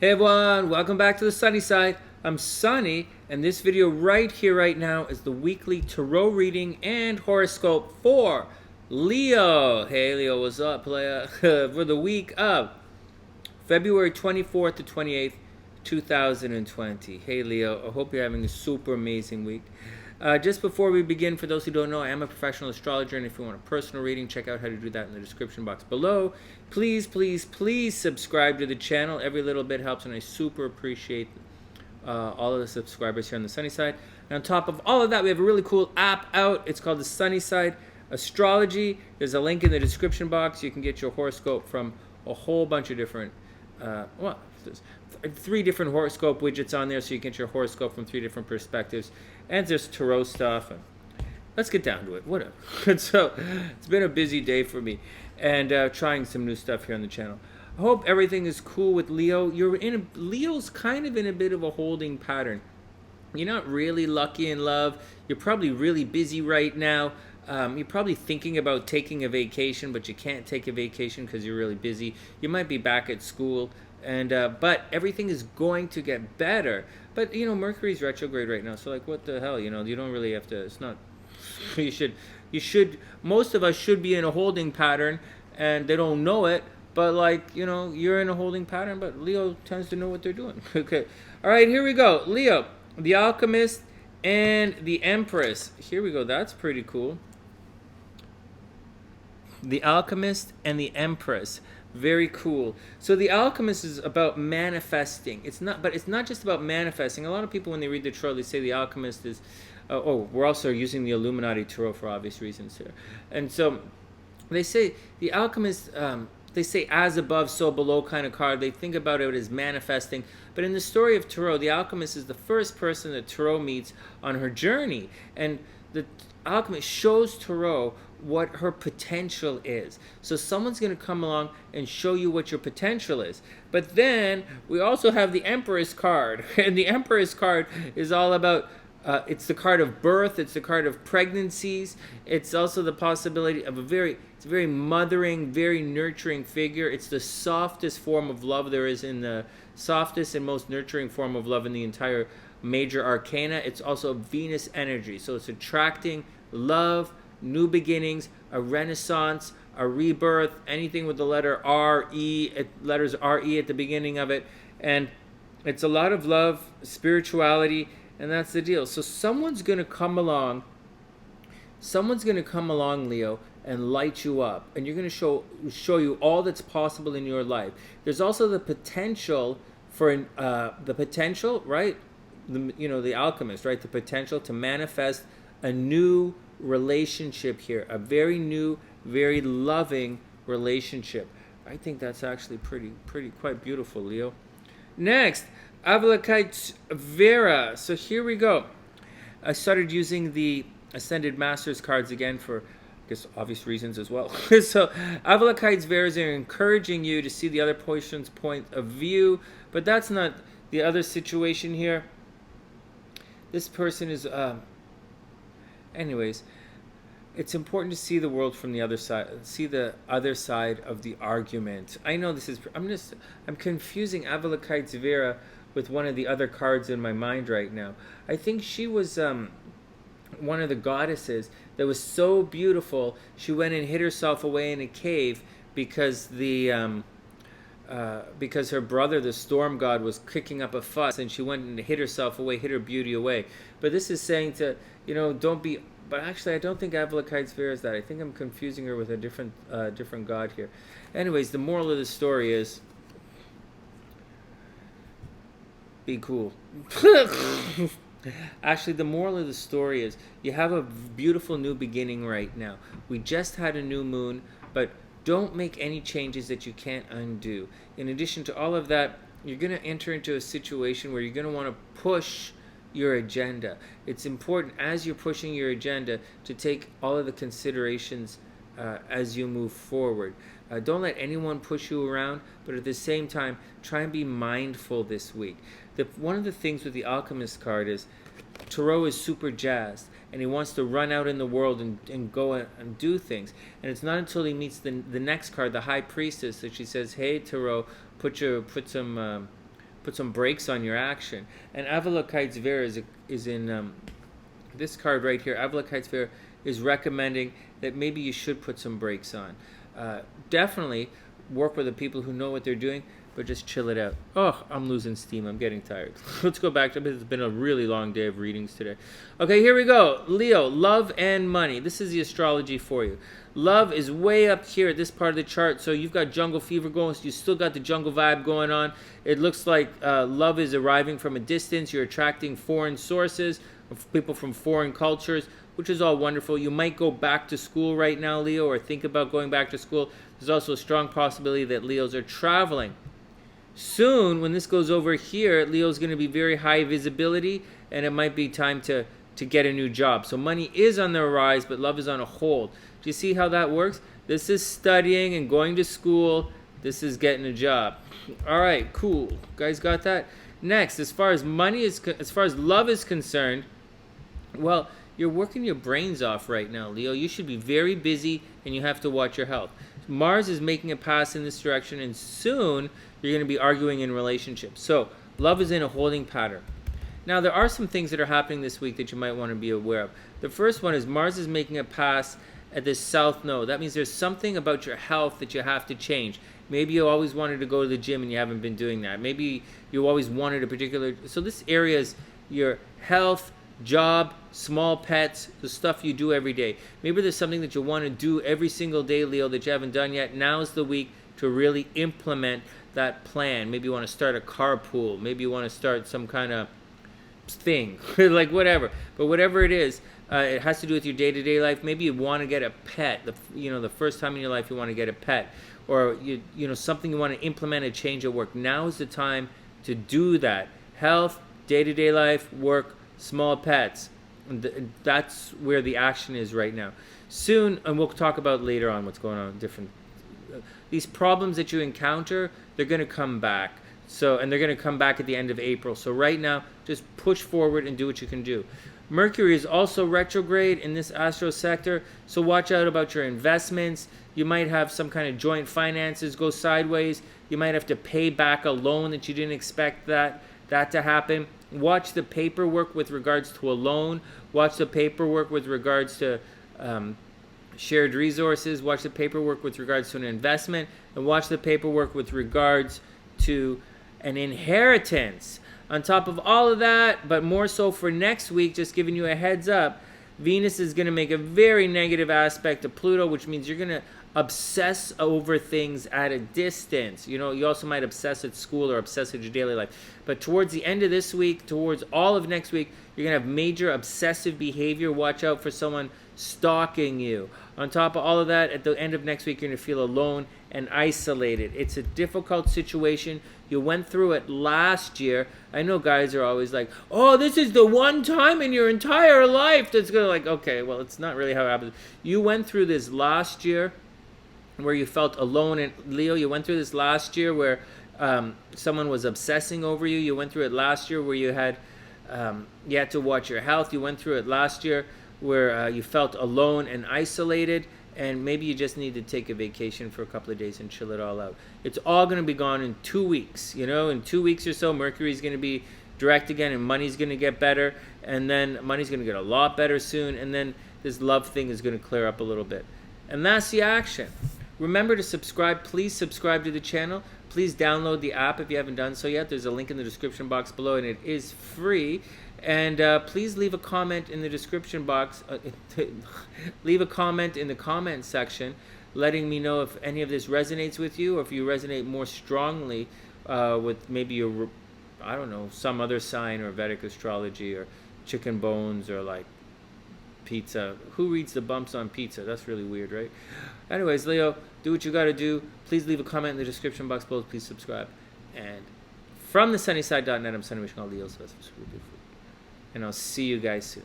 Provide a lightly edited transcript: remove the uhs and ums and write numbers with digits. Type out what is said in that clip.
Hey everyone, welcome back to the sunny side. I'm Sunny, and this video right here, right now, is the weekly tarot reading and horoscope for Leo. Hey Leo, what's up, player? For the week of February 24th to 28th, 2020. Hey Leo, I hope you're having a super amazing week. Just before we begin, for those who don't know, I am a professional astrologer, and if you want a personal reading, check out how to do that in the description box below. Please, please, please subscribe to the channel. Every little bit helps, and I super appreciate all of the subscribers here on the sunny side. And on top of all of that, we have a really cool app out. It's called the TheSunnySide Astrology. There's a link in the description box. You can get your horoscope from a whole bunch of different, there's 3 different horoscope widgets on there, so you can get your horoscope from 3 different perspectives. And there's tarot stuff. And let's get down to it. Whatever. So it's been a busy day for me, and trying some new stuff here on the channel. I hope everything is cool with Leo. Leo's kind of in a bit of a holding pattern. You're not really lucky in love. You're probably really busy right now. You're probably thinking about taking a vacation, but you can't take a vacation because you're really busy. You might be back at school, and but everything is going to get better. But Mercury's retrograde right now, so like, what the hell? You don't really have to. It's not. You should. Most of us should be in a holding pattern, and they don't know it. But you're in a holding pattern, but Leo tends to know what they're doing. Okay. All right, here we go. Leo, the Alchemist, and the Empress. Here we go. That's pretty cool. The Alchemist and the Empress. Very cool. So the Alchemist is about manifesting. It's not just about manifesting. A lot of people, when they read the tarot, they say the Alchemist is. We're also using the Illuminati tarot for obvious reasons here, and so they say the Alchemist. They say as above, so below kind of card. They think about it as manifesting. But in the story of Tarot, the Alchemist is the first person that Tarot meets on her journey. And the Alchemist shows Tarot what her potential is. So someone's going to come along and show you what your potential is. But then we also have the Empress card. And the Empress card is all about it's the card of birth. It's the card of pregnancies. It's also the possibility of it's a very mothering, very nurturing figure. It's the softest form of love there is, in the softest and most nurturing form of love in the entire major arcana. It's also Venus energy. So it's attracting love, new beginnings, a renaissance, a rebirth, anything with the letter R-E, letters R-E at the beginning of it. And it's a lot of love, spirituality, and that's the deal. So someone's going to come along, Leo, and light you up. And you're going to show you all that's possible in your life. There's also the potential for, right? The Alchemist, right? The potential to manifest a new relationship here. A very new, very loving relationship. I think that's actually quite beautiful, Leo. Next, Avalokite Vera. So here we go. I started using the Ascended Masters cards again for, I guess, obvious reasons as well. So Avalokite Veras are encouraging you to see the other person's point of view, but that's not the other situation here. This person is, anyways, it's important to see the world from the other side, see the other side of the argument. I know this is, I'm confusing Avalokite Vera with one of the other cards in my mind right now. I think she was one of the goddesses that was so beautiful, she went and hid herself away in a cave because because her brother, the storm god, was kicking up a fuss, and she went and hid herself away, hid her beauty away. But this is saying to, don't be. But actually, I don't think Avalokite Vera is that. I think I'm confusing her with a different god here. Anyways, the moral of the story is, be cool. Actually, the moral of the story is, you have a beautiful new beginning right now. We just had a new moon, but don't make any changes that you can't undo. In addition to all of that, you're going to enter into a situation where you're going to want to push your agenda. It's important, as you're pushing your agenda, to take all of the considerations as you move forward. Don't let anyone push you around, but at the same time, try and be mindful this week. One of the things with the Alchemist card is Tarot is super jazzed, and he wants to run out in the world and go and do things. And it's not until he meets the next card, the High Priestess, that she says, "Hey, Tarot, put some put some brakes on your action. And Avalokitesvir is in this card right here. Avalokitesvir is recommending that maybe you should put some brakes on. Definitely work with the people who know what they're doing, but just chill it out. Oh, I'm losing steam. I'm getting tired. Let's go back to it. It's been a really long day of readings today. Okay, here we go. Leo, love and money. This is the astrology for you. Love is way up here at this part of the chart, so you've got jungle fever going, so you still got the jungle vibe going on. It looks like love is arriving from a distance. You're attracting foreign sources, people from foreign cultures, which is all wonderful. You might go back to school right now, Leo, or think about going back to school. There's also a strong possibility that Leos are traveling. Soon, when this goes over here, Leo's going to be very high visibility, and it might be time to get a new job. So money is on the rise, but love is on a hold. Do you see how that works? This is studying and going to school. This is getting a job. All right, cool. Guys got that? Next, as far as love is concerned, well, you're working your brains off right now, Leo. You should be very busy, and you have to watch your health. Mars is making a pass in this direction, and soon you're going to be arguing in relationships. So love is in a holding pattern. Now, there are some things that are happening this week that you might want to be aware of. The first one is Mars is making a pass at the south node. That means there's something about your health that you have to change. Maybe you always wanted to go to the gym and you haven't been doing that. Maybe you always wanted a particular... So this area is your health, job, small pets, the stuff you do every day. Maybe there's something that you want to do every single day, Leo, that you haven't done yet. Now's the week to really implement that plan. Maybe you want to start a carpool. Maybe you want to start some kind of thing, like whatever. But whatever it is, it has to do with your day-to-day life. Maybe you want to get a pet. The first time in your life you want to get a pet, or something you want to implement, a change at work. Now is the time to do that. Health, day-to-day life, work, small pets. That's where the action is right now. Soon, and we'll talk about later on what's going on. These problems that you encounter, they're going to come back. And they're going to come back at the end of April. So right now, just push forward and do what you can do. Mercury is also retrograde in this astro sector, so watch out about your investments. You might have some kind of joint finances go sideways. You might have to pay back a loan that you didn't expect that to happen. Watch the paperwork with regards to a loan. Watch the paperwork with regards to shared resources. Watch the paperwork with regards to an investment. And watch the paperwork with regards to an inheritance. On top of all of that, but more so for next week, just giving you a heads up, Venus is going to make a very negative aspect to Pluto, which means you're going to obsess over things at a distance. You also might obsess at school or obsess at your daily life. But towards the end of this week, towards all of next week, you're going to have major obsessive behavior. Watch out for someone stalking you. On top of all of that, at the end of next week, you're going to feel alone and isolated. It's a difficult situation. You went through it last year. I know guys are always like, oh, this is the one time in your entire life that's going to okay, well, it's not really how it happens. You went through this last year where you felt alone. And Leo, you went through this last year where someone was obsessing over you. You went through it last year where you had to watch your health. You went through it last year where you felt alone and isolated. And maybe you just need to take a vacation for a couple of days and chill it all out. It's all going to be gone in 2 weeks. In 2 weeks or so, Mercury's going to be direct again, and money's going to get better. And then money's going to get a lot better soon. And then this love thing is going to clear up a little bit. And that's the action. Remember to subscribe. Please subscribe to the channel. Please download the app if you haven't done so yet. There's a link in the description box below, and it is free. And please leave a comment in the description box. Leave a comment in the comment section letting me know if any of this resonates with you, or if you resonate more strongly with maybe your, some other sign, or Vedic astrology, or chicken bones, or like pizza. Who reads the bumps on pizza? That's really weird, right? Anyways, Leo, do what you got to do. Please leave a comment in the description box below. Please subscribe. And from TheSunnySide.net, I'm Sunny, wishing all Leo's best. And I'll see you guys soon.